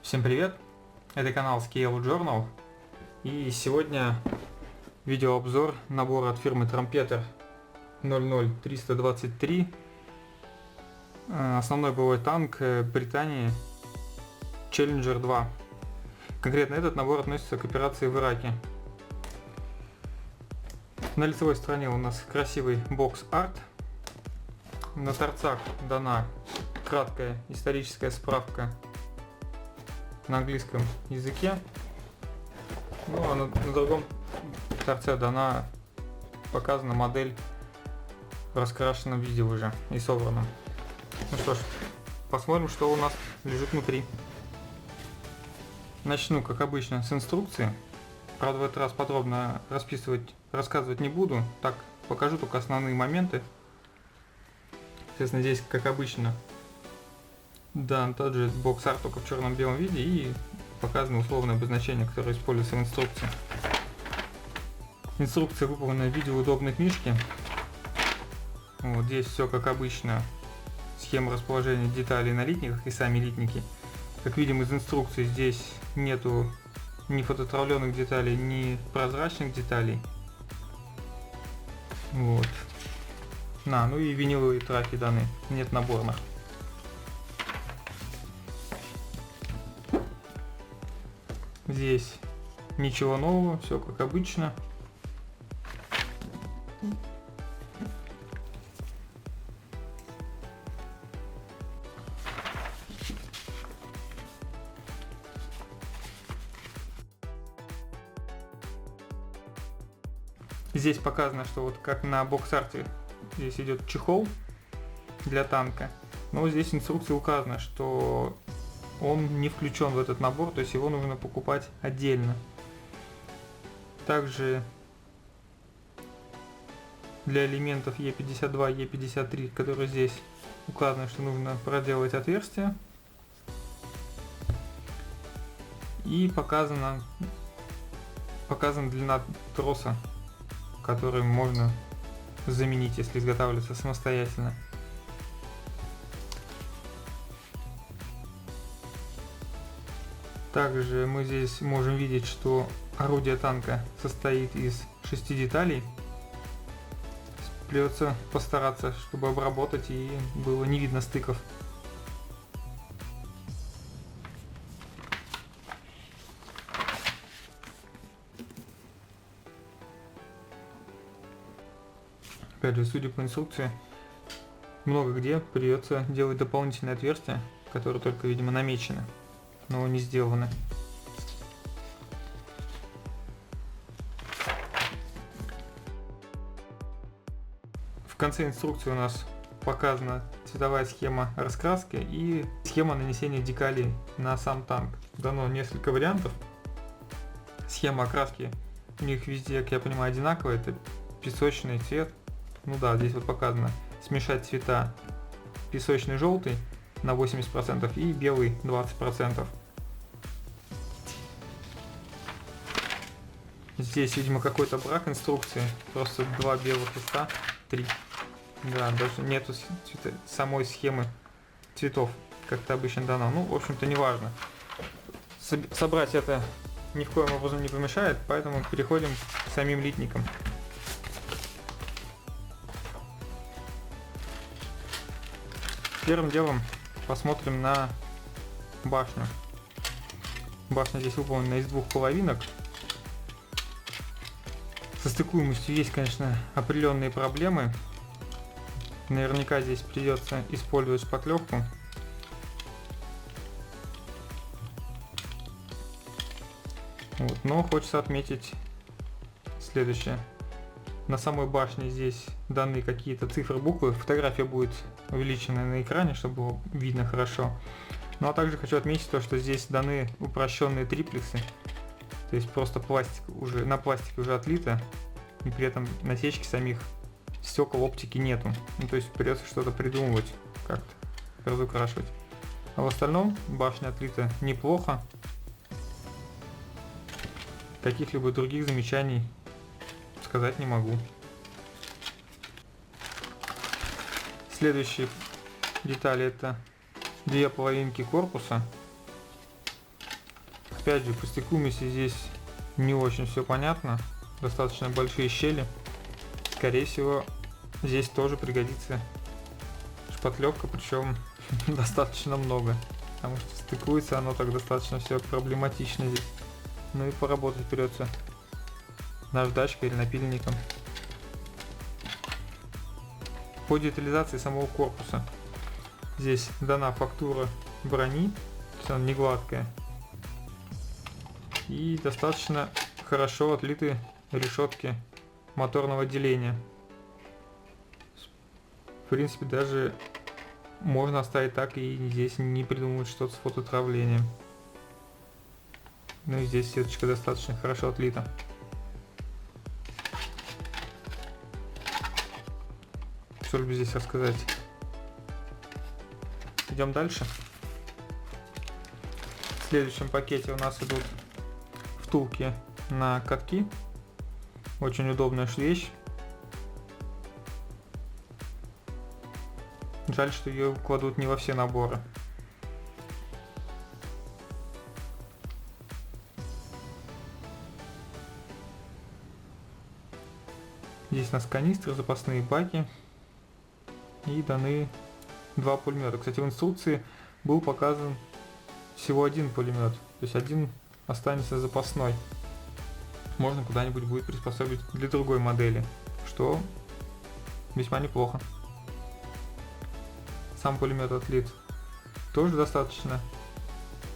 Всем привет! Это канал Scale Journal, и сегодня видеообзор набора от фирмы Trumpeter 00323. Основной боевой танк Британии Challenger 2. Конкретно этот набор относится к операции в Ираке. На лицевой стороне у нас красивый бокс-арт. На торцах дана краткая историческая справка на английском языке. Ну а на другом торце показана модель в раскрашенном виде уже и собранном. Ну что ж, посмотрим, что у нас лежит внутри. Начну, как обычно, с инструкции. Правда, в этот раз подробно рассказывать не буду. Так, покажу только основные моменты. Естественно, здесь, как обычно, да, тот же бокс-арт, только в черно-белом виде, и показано условное обозначение, которое используется в инструкции. Инструкция выполнена в виде удобной книжки. Вот здесь все как обычно. Схема расположения деталей на литниках и сами литники. Как видим из инструкции, здесь нету ни фототравленных деталей, ни прозрачных деталей. Вот. Ну и виниловые траки даны, нет наборных. Здесь ничего нового, все как обычно. Здесь показано, что вот как на бокс-арте здесь идет чехол для танка. Но здесь в инструкции указано, что он не включен в этот набор, то есть его нужно покупать отдельно. Также для элементов Е52, Е53, которые здесь указано, что нужно проделать отверстие. И показана длина троса, который можно заменить, если изготавливается самостоятельно. Также мы здесь можем видеть, что орудие танка состоит из 6 деталей. Придется постараться, чтобы обработать и было не видно стыков. Опять же, судя по инструкции, много где придется делать дополнительные отверстия, которые только, видимо, намечены, но не сделаны. В конце инструкции у нас показана цветовая схема раскраски и схема нанесения декалей на сам танк. Дано несколько вариантов. Схема окраски у них везде, как я понимаю, одинаковая. Это песочный цвет. Ну да, здесь вот показано смешать цвета: песочный желтый на 80% и белый 20%. Здесь, видимо, какой-то брак инструкции. Просто 2 белых листа, 3. Да, даже нету самой схемы цветов, как это обычно дано. Ну, в общем-то, не важно. Собрать это ни в коем образом не помешает, поэтому переходим к самим литникам. Первым делом посмотрим на башню. Башня здесь выполнена из 2 половинок. Со стыкуемостью есть, конечно, определенные проблемы. Наверняка здесь придется использовать шпаклевку. Вот. Но хочется отметить следующее. На самой башне здесь даны какие-то цифры, буквы. Фотография будет увеличена на экране, чтобы было видно хорошо. Ну а также хочу отметить то, что здесь даны упрощенные триплексы. То есть просто на пластике уже отлито, и при этом насечки самих стекол оптики нету. Ну, то есть придется что-то придумывать, как-то разукрашивать. А в остальном башня отлита неплохо. Каких-либо других замечаний сказать не могу. Следующие детали — это 2 половинки корпуса. Опять же, по стеклумисе здесь не очень все понятно. Достаточно большие щели. Скорее всего, здесь тоже пригодится шпатлевка, причем достаточно много. Потому что стыкуется оно так достаточно все проблематично здесь. Ну и поработать придется наждачкой или напильником. По детализации самого корпуса. Здесь дана фактура брони, то есть она не гладкая. И достаточно хорошо отлиты решетки моторного отделения. В принципе, даже можно оставить так и здесь не придумывать что-то с фототравлением. Ну и здесь сеточка достаточно хорошо отлита. Что ли здесь рассказать? Идем дальше. В следующем пакете у нас идут втулки на катки. Очень удобная вещь. Жаль, что ее кладут не во все наборы. Здесь у нас канистры, запасные баки. И даны 2 пулемета. Кстати, в инструкции был показан всего один пулемет. То есть один останется запасной. Можно куда-нибудь будет приспособить для другой модели, что весьма неплохо. Сам пулемет отлит тоже достаточно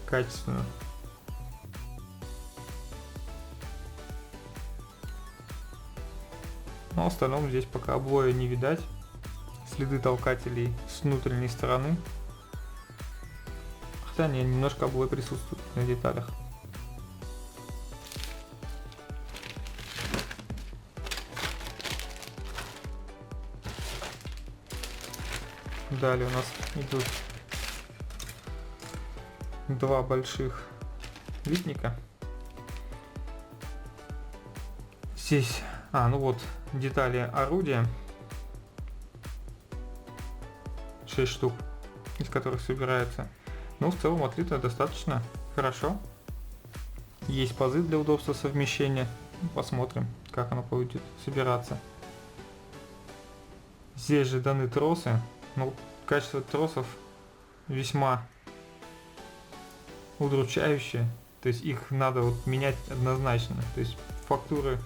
качественно. Но в остальном здесь пока облоя не видать. Следы толкателей с внутренней стороны. Хотя не, немножко облой присутствует на деталях. Далее у нас идут 2 больших литника. Здесь, ну вот, детали орудия. 6 штук, из которых собирается. Но в целом отлито достаточно хорошо. Есть пазы для удобства совмещения. Посмотрим, как оно будет собираться. Здесь же даны тросы. Ну, качество тросов весьма удручающее. То есть их надо вот менять однозначно. То есть фактуры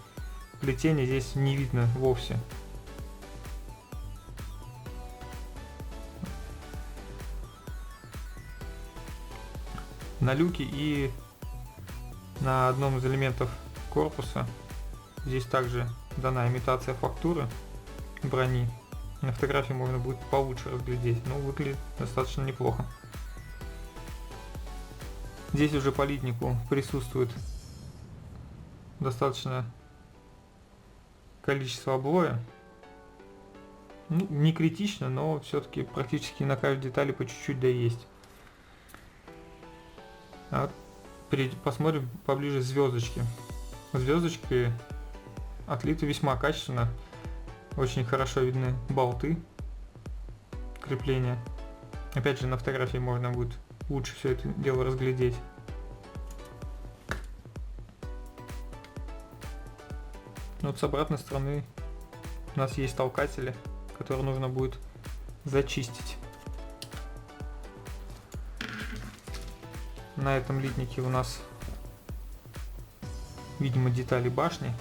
плетения здесь не видно вовсе. На люке и на одном из элементов корпуса здесь также дана имитация фактуры брони. На фотографии можно будет получше разглядеть, но выглядит достаточно неплохо. Здесь уже по литнику присутствует достаточно количество облоя. Ну, не критично, но все-таки практически на каждой детали по чуть-чуть да есть. Посмотрим поближе звездочки. Звездочки отлиты весьма качественно. Очень хорошо видны болты крепления. Опять же, на фотографии можно будет лучше все это дело разглядеть. Вот с обратной стороны у нас есть толкатели, которые нужно будет зачистить. На этом литнике у нас, видимо, детали башни.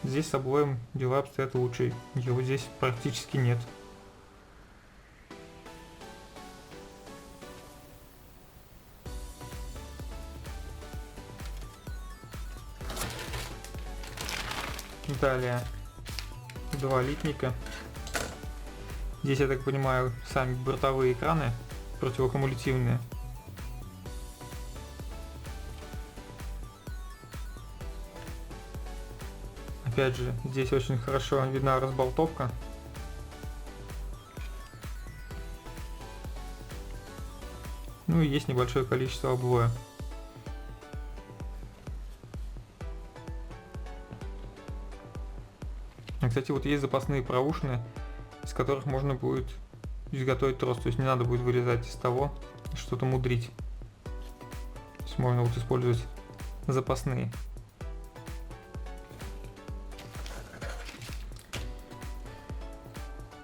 Здесь с облоем дела обстоят лучше, его здесь практически нет. Далее 2 литника. Здесь, я так понимаю, сами бортовые экраны противокумулятивные. Опять же, здесь очень хорошо видна разболтовка. Ну и есть небольшое количество облоя. Кстати, вот есть запасные проушины, из которых можно будет изготовить трос. То есть не надо будет вырезать из того, что-то мудрить. То есть можно вот использовать запасные.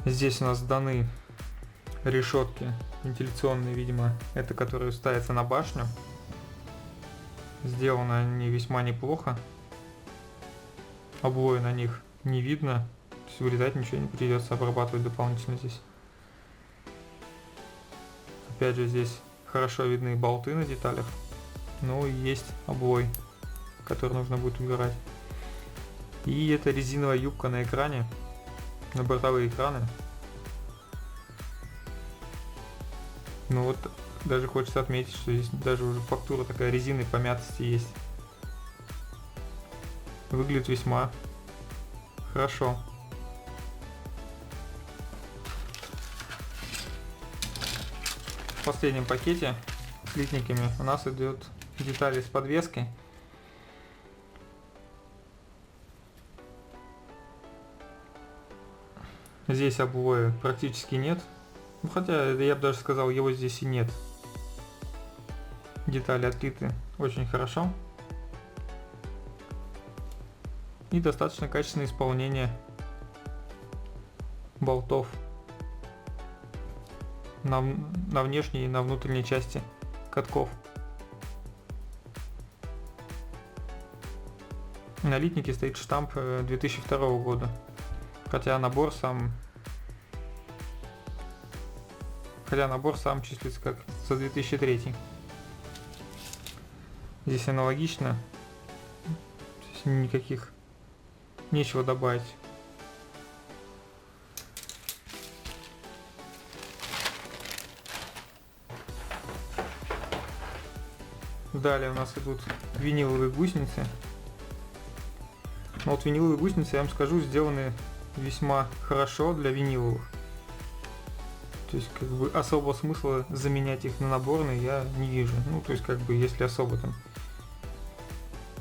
Здесь у нас даны решетки вентиляционные, видимо, это которые ставятся на башню. Сделаны они весьма неплохо. Обои на них не видно, то есть вырезать ничего не придется, обрабатывать дополнительно здесь. Опять же, здесь хорошо видны болты на деталях, но и есть обои, которые нужно будет убирать. И это резиновая юбка на экране, на бортовые экраны. Ну вот, даже хочется отметить, что здесь даже уже фактура такая резины помятости есть. Выглядит весьма хорошо. В последнем пакете с литниками у нас идет детали с подвеской. Здесь обои практически нет. Ну, хотя я бы даже сказал, его здесь и нет. Детали отлиты очень хорошо. И достаточно качественное исполнение болтов на внешней и на внутренней части катков. На литнике стоит штамп 2002 года. Хотя набор сам числится как за 2003. Здесь аналогично. Здесь никаких нечего добавить. Далее у нас идут виниловые гусеницы. Но вот виниловые гусеницы, я вам скажу, сделаны весьма хорошо для виниловых. То есть как бы особого смысла заменять их на наборные я не вижу. Ну то есть как бы если особо там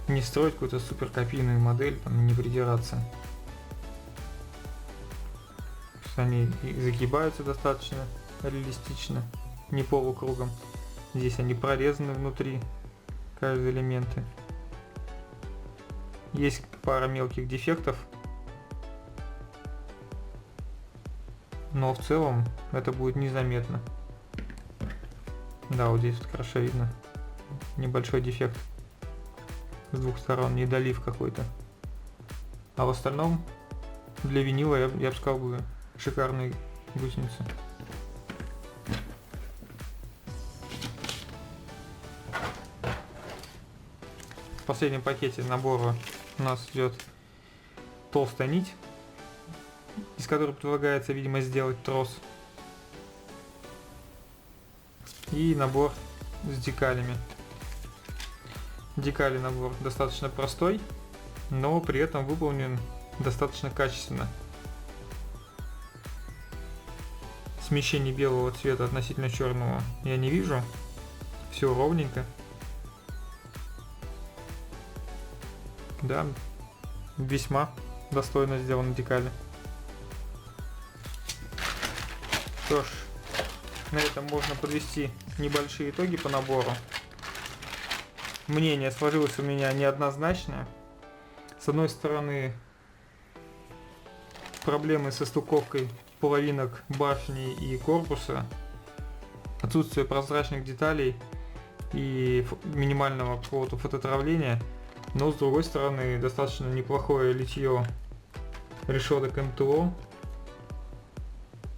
не строить какую-то супер копийную модель, там не придираться. То есть они и загибаются достаточно реалистично, не полукругом. Здесь они прорезаны внутри, каждый элементы. Есть пара мелких дефектов, но в целом это будет незаметно. Да, вот здесь вот хорошо видно небольшой дефект с двух сторон, недолив какой-то. А в остальном для винила я бы сказал бы шикарные гусеницы. В последнем пакете набора у нас идет толстая нить, из которой предлагается, видимо, сделать трос. И набор с декалями. Декали набор достаточно простой, но при этом выполнен достаточно качественно. Смещение белого цвета относительно черного я не вижу. Все ровненько. Да, весьма достойно сделаны декали. Что ж, на этом можно подвести небольшие итоги по набору. Мнение сложилось у меня неоднозначное. С одной стороны, проблемы со стыковкой половинок башни и корпуса, отсутствие прозрачных деталей и минимального какого-то фототравления, но с другой стороны, достаточно неплохое литье решеток МТО.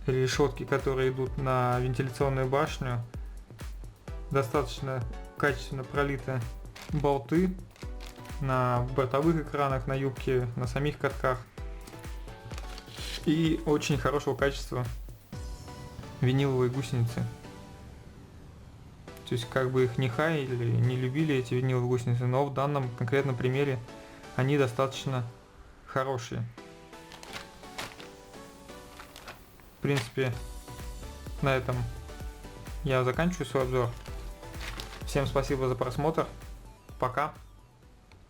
Решетки, которые идут на вентиляционную башню, достаточно качественно пролиты болты на бортовых экранах, на юбке, на самих катках. И очень хорошего качества виниловые гусеницы. То есть как бы их не хаяли, не любили эти виниловые гусеницы, но в данном конкретном примере они достаточно хорошие. В принципе, на этом я заканчиваю свой обзор. Всем спасибо за просмотр. Пока.